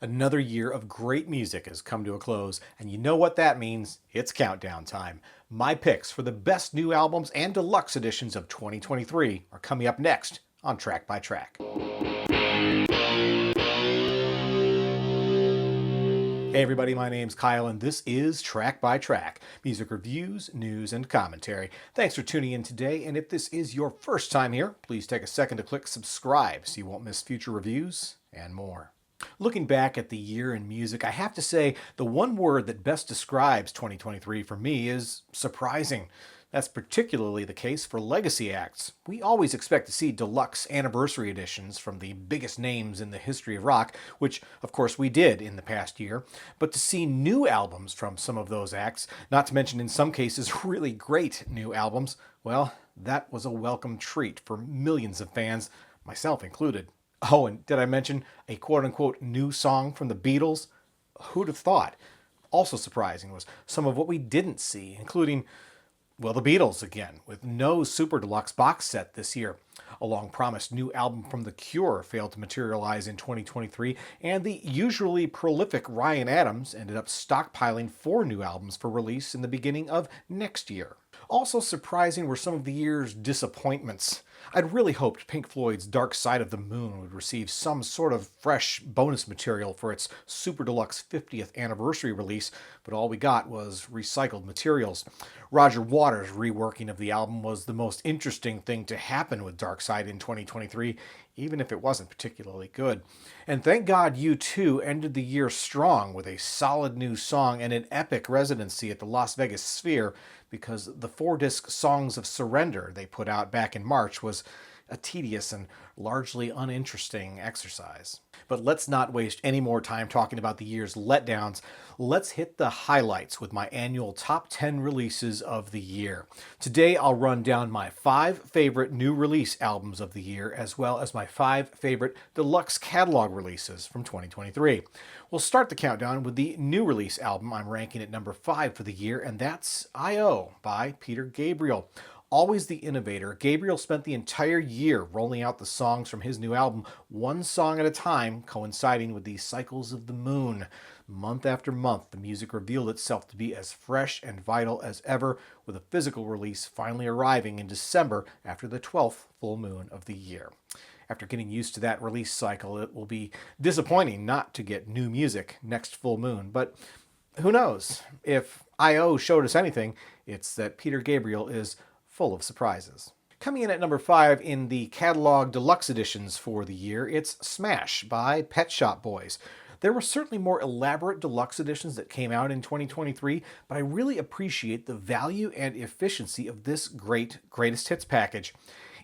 Another year of great music has come to a close, and you know what that means? It's countdown time. My picks for the best new albums and deluxe editions of 2023 are coming up next on Track by Track. Hey everybody, my name's Kyle and this is Track by Track, music reviews, news, and commentary. Thanks for tuning in today, and if this is your first time here, please take a second to click subscribe so you won't miss future reviews and more. Looking back at the year in music, I have to say the one word that best describes 2023 for me is surprising. That's particularly the case for legacy acts. We always expect to see deluxe anniversary editions from the biggest names in the history of rock, which of course we did in the past year, but to see new albums from some of those acts, not to mention in some cases really great new albums, well, that was a welcome treat for millions of fans, myself included. Oh, and did I mention a quote-unquote new song from the Beatles? Who'd have thought? Also surprising was some of what we didn't see, including, well, the Beatles again, with no Super Deluxe box set this year. A long-promised new album from The Cure failed to materialize in 2023, and the usually prolific Ryan Adams ended up stockpiling 4 new albums for release in the beginning of next year. Also surprising were some of the year's disappointments. I'd really hoped Pink Floyd's Dark Side of the Moon would receive some sort of fresh bonus material for its Super Deluxe 50th anniversary release, but all we got was recycled materials. Roger Waters' reworking of the album was the most interesting thing to happen with Dark Side in 2023, even if it wasn't particularly good. And thank God U2 ended the year strong with a solid new song and an epic residency at the Las Vegas Sphere, because the 4-disc Songs of Surrender they put out back in March was a tedious and largely uninteresting exercise. But let's not waste any more time talking about the year's letdowns. Let's hit the highlights with my annual top 10 releases of the year. Today I'll run down my 5 favorite new release albums of the year, as well as my 5 favorite deluxe catalog releases from 2023. We'll start the countdown with the new release album I'm ranking at number 5 for the year, and that's I.O. by Peter Gabriel. Always the innovator, Gabriel spent the entire year rolling out the songs from his new album, one song at a time, coinciding with the cycles of the moon. Month after month, the music revealed itself to be as fresh and vital as ever, with a physical release finally arriving in December after the 12th full moon of the year. After getting used to that release cycle, it will be disappointing not to get new music next full moon, but who knows? If I.O. showed us anything, it's that Peter Gabriel is full of surprises. Coming in at number 5 in the catalog deluxe editions for the year, it's Smash by Pet Shop Boys. There were certainly more elaborate deluxe editions that came out in 2023, but I really appreciate the value and efficiency of this greatest hits package.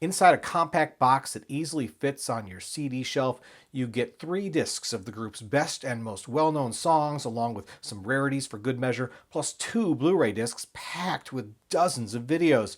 Inside a compact box that easily fits on your CD shelf, you get 3 discs of the group's best and most well-known songs, along with some rarities for good measure, plus 2 Blu-ray discs packed with dozens of videos.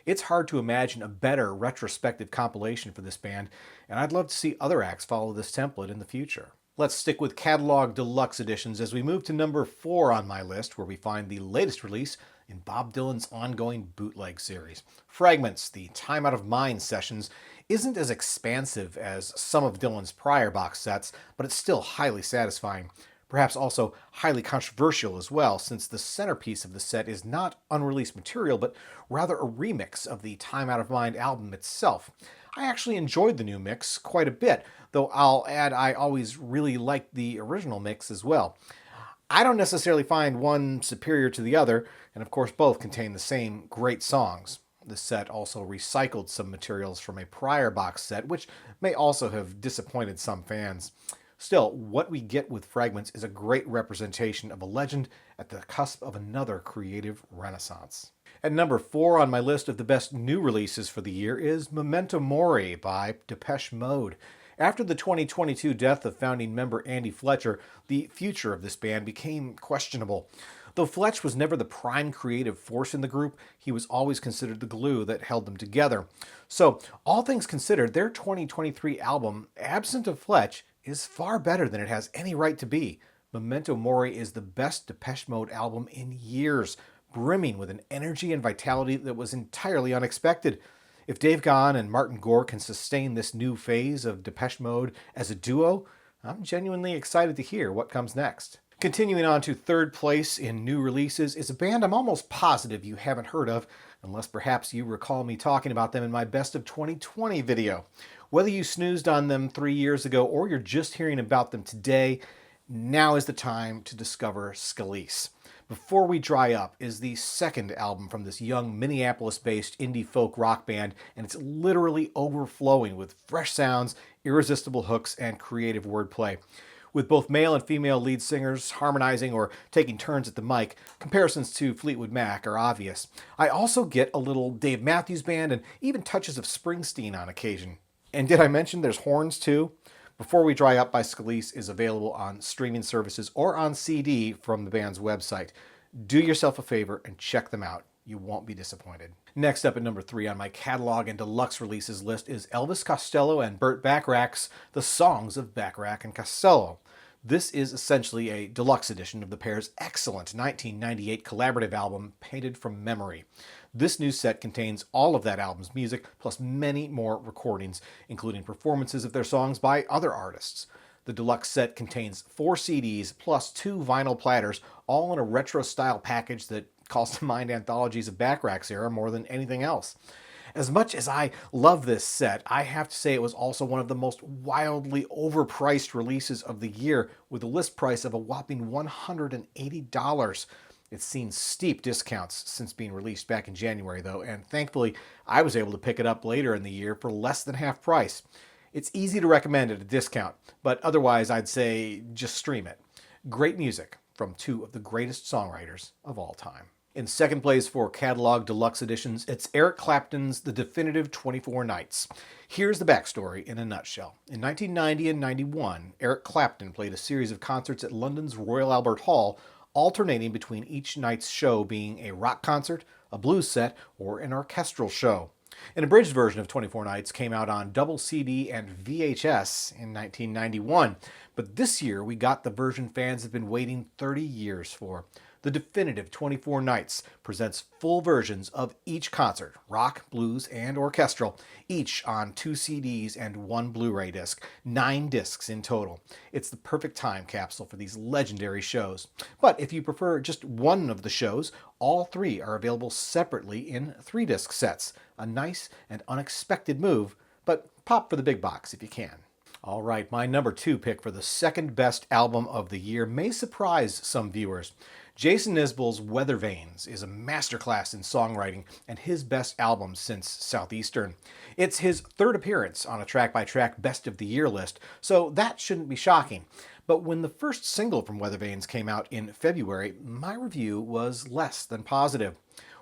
It's hard to imagine a better retrospective compilation for this band, and I'd love to see other acts follow this template in the future. Let's stick with catalog deluxe editions as we move to number 4 on my list, where we find the latest release in Bob Dylan's ongoing bootleg series. Fragments, the Time Out of Mind sessions, isn't as expansive as some of Dylan's prior box sets, but it's still highly satisfying. Perhaps also highly controversial as well, since the centerpiece of the set is not unreleased material, but rather a remix of the Time Out of Mind album itself. I actually enjoyed the new mix quite a bit, though I'll add I always really liked the original mix as well. I don't necessarily find one superior to the other, and of course both contain the same great songs. The set also recycled some materials from a prior box set, which may also have disappointed some fans. Still, what we get with Fragments is a great representation of a legend at the cusp of another creative renaissance. At number 4 on my list of the best new releases for the year is Memento Mori by Depeche Mode. After the 2022 death of founding member Andy Fletcher, the future of this band became questionable. Though Fletch was never the prime creative force in the group, he was always considered the glue that held them together. So, all things considered, their 2023 album, absent of Fletch, is far better than it has any right to be. Memento Mori is the best Depeche Mode album in years, brimming with an energy and vitality that was entirely unexpected. If Dave Gahan and Martin Gore can sustain this new phase of Depeche Mode as a duo, I'm genuinely excited to hear what comes next. Continuing on to third place in new releases is a band I'm almost positive you haven't heard of, unless perhaps you recall me talking about them in my Best of 2020 video. Whether you snoozed on them 3 years ago or you're just hearing about them today, now is the time to discover Scylla. Before We Dry Up is the second album from this young Minneapolis-based indie folk rock band, and it's literally overflowing with fresh sounds, irresistible hooks, and creative wordplay. With both male and female lead singers harmonizing or taking turns at the mic, comparisons to Fleetwood Mac are obvious. I also get a little Dave Matthews Band and even touches of Springsteen on occasion. And did I mention there's horns too? Before We Dry Up by Scylla is available on streaming services or on CD from the band's website. Do yourself a favor and check them out. You won't be disappointed. Next up at number 3 on my catalog and deluxe releases list is Elvis Costello and Burt Bacharach's The Songs of Backrack and Costello. This is essentially a deluxe edition of the pair's excellent 1998 collaborative album, Painted from Memory. This new set contains all of that album's music, plus many more recordings, including performances of their songs by other artists. The deluxe set contains 4 CDs plus 2 vinyl platters, all in a retro-style package that calls to mind anthologies of Backrack's era more than anything else. As much as I love this set, I have to say it was also one of the most wildly overpriced releases of the year, with a list price of a whopping $180. It's seen steep discounts since being released back in January, though, and thankfully I was able to pick it up later in the year for less than half price. It's easy to recommend at a discount, but otherwise I'd say just stream it. Great music from 2 of the greatest songwriters of all time. In second place for catalog deluxe editions, it's Eric Clapton's The Definitive 24 Nights. Here's the backstory in a nutshell. In 1990 and 91, Eric Clapton played a series of concerts at London's Royal Albert Hall, alternating between each night's show being a rock concert, a blues set, or an orchestral show. An abridged version of 24 Nights came out on double CD and VHS in 1991, but this year we got the version fans have been waiting 30 years for. The Definitive 24 Nights presents full versions of each concert, rock, blues, and orchestral, each on 2 CDs and 1 Blu-ray disc, 9 discs in total. It's the perfect time capsule for these legendary shows. But if you prefer just one of the shows, all 3 are available separately in 3-disc sets. A nice and unexpected move, but pop for the big box if you can. All right, my number 2 pick for the second best album of the year may surprise some viewers. Jason Isbell's Weather Vanes is a masterclass in songwriting and his best album since Southeastern. It's his 3rd appearance on a track-by-track Best of the Year list, so that shouldn't be shocking. But when the first single from Weather Vanes came out in February, my review was less than positive.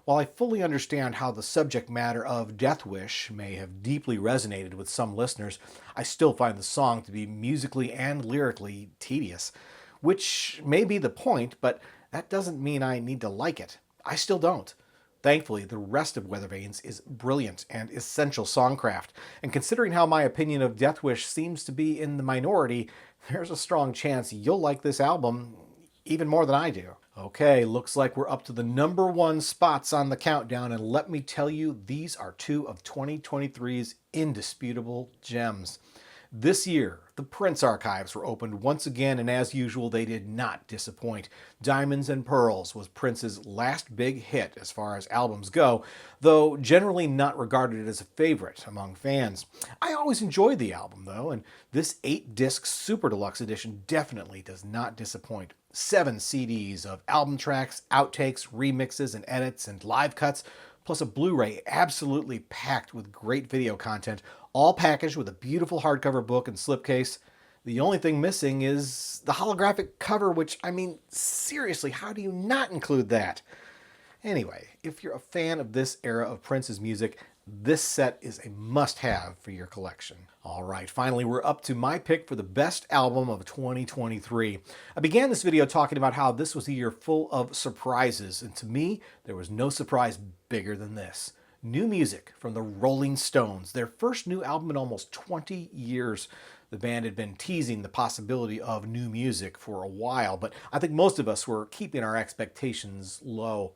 While I fully understand how the subject matter of Death Wish may have deeply resonated with some listeners, I still find the song to be musically and lyrically tedious. Which may be the point, but that doesn't mean I need to like it. I still don't. Thankfully, the rest of Weather Vanes is brilliant and essential songcraft, and considering how my opinion of Death Wish seems to be in the minority, there's a strong chance you'll like this album even more than I do. Okay, looks like we're up to the number 1 spots on the countdown, and let me tell you, these are 2 of 2023's indisputable gems. This year, the Prince archives were opened once again, and as usual, they did not disappoint. Diamonds and Pearls was Prince's last big hit as far as albums go, though generally not regarded as a favorite among fans. I always enjoyed the album, though, and this 8-disc Super Deluxe Edition definitely does not disappoint. 7 CDs of album tracks, outtakes, remixes, and edits, and live cuts, plus a Blu-ray absolutely packed with great video content, all packaged with a beautiful hardcover book and slipcase. The only thing missing is the holographic cover, which, I mean, seriously, how do you not include that? Anyway, if you're a fan of this era of Prince's music, this set is a must-have for your collection. All right, finally, we're up to my pick for the best album of 2023. I began this video talking about how this was a year full of surprises, and to me, there was no surprise bigger than this. New music from the Rolling Stones, their first new album in almost 20 years. The band had been teasing the possibility of new music for a while, but I think most of us were keeping our expectations low.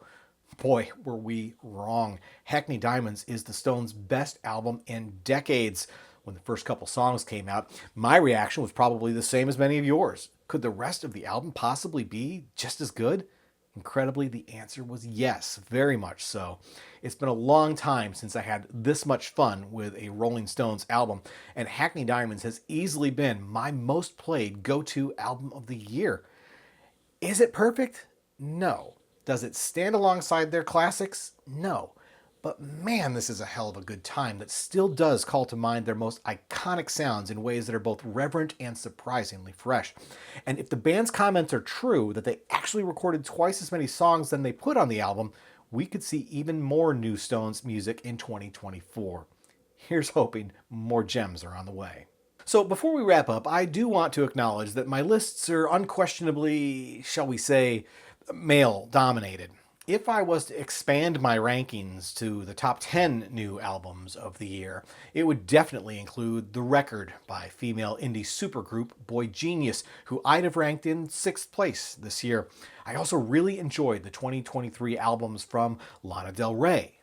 Boy, were we wrong. Hackney Diamonds is the Stones' best album in decades. When the first couple songs came out, my reaction was probably the same as many of yours. Could the rest of the album possibly be just as good? Incredibly, the answer was yes, very much so. It's been a long time since I had this much fun with a Rolling Stones album, and Hackney Diamonds has easily been my most played go-to album of the year. Is it perfect? No. Does it stand alongside their classics? No. But man, this is a hell of a good time that still does call to mind their most iconic sounds in ways that are both reverent and surprisingly fresh. And if the band's comments are true, that they actually recorded twice as many songs than they put on the album, we could see even more new Stones music in 2024. Here's hoping more gems are on the way. So before we wrap up, I do want to acknowledge that my lists are unquestionably, shall we say, male-dominated. If I was to expand my rankings to the top 10 new albums of the year, it would definitely include The Record by female indie supergroup Boy Genius, who I'd have ranked in 6th place this year. I also really enjoyed the 2023 albums from Lana Del Rey,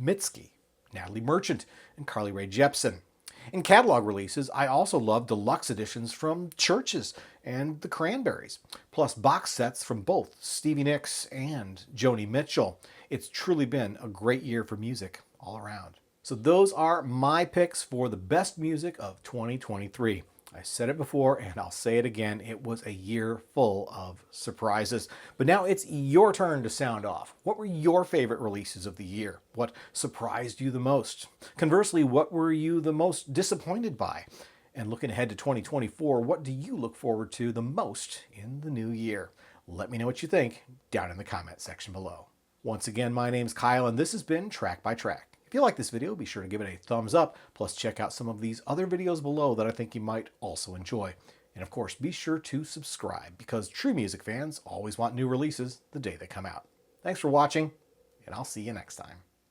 Mitski, Natalie Merchant, and Carly Rae Jepsen. In catalog releases, I also love deluxe editions from Churches and the Cranberries, plus box sets from both Stevie Nicks and Joni Mitchell. It's truly been a great year for music all around. So those are my picks for the best music of 2023. I said it before and I'll say it again, it was a year full of surprises. But now it's your turn to sound off. What were your favorite releases of the year? What surprised you the most? Conversely, what were you the most disappointed by? And looking ahead to 2024, what do you look forward to the most in the new year? Let me know what you think down in the comment section below. Once again, my name's Kyle and this has been Track by Track. If you like this video, be sure to give it a thumbs up, plus check out some of these other videos below that I think you might also enjoy. And of course, be sure to subscribe, because true music fans always want new releases the day they come out. Thanks for watching, and I'll see you next time.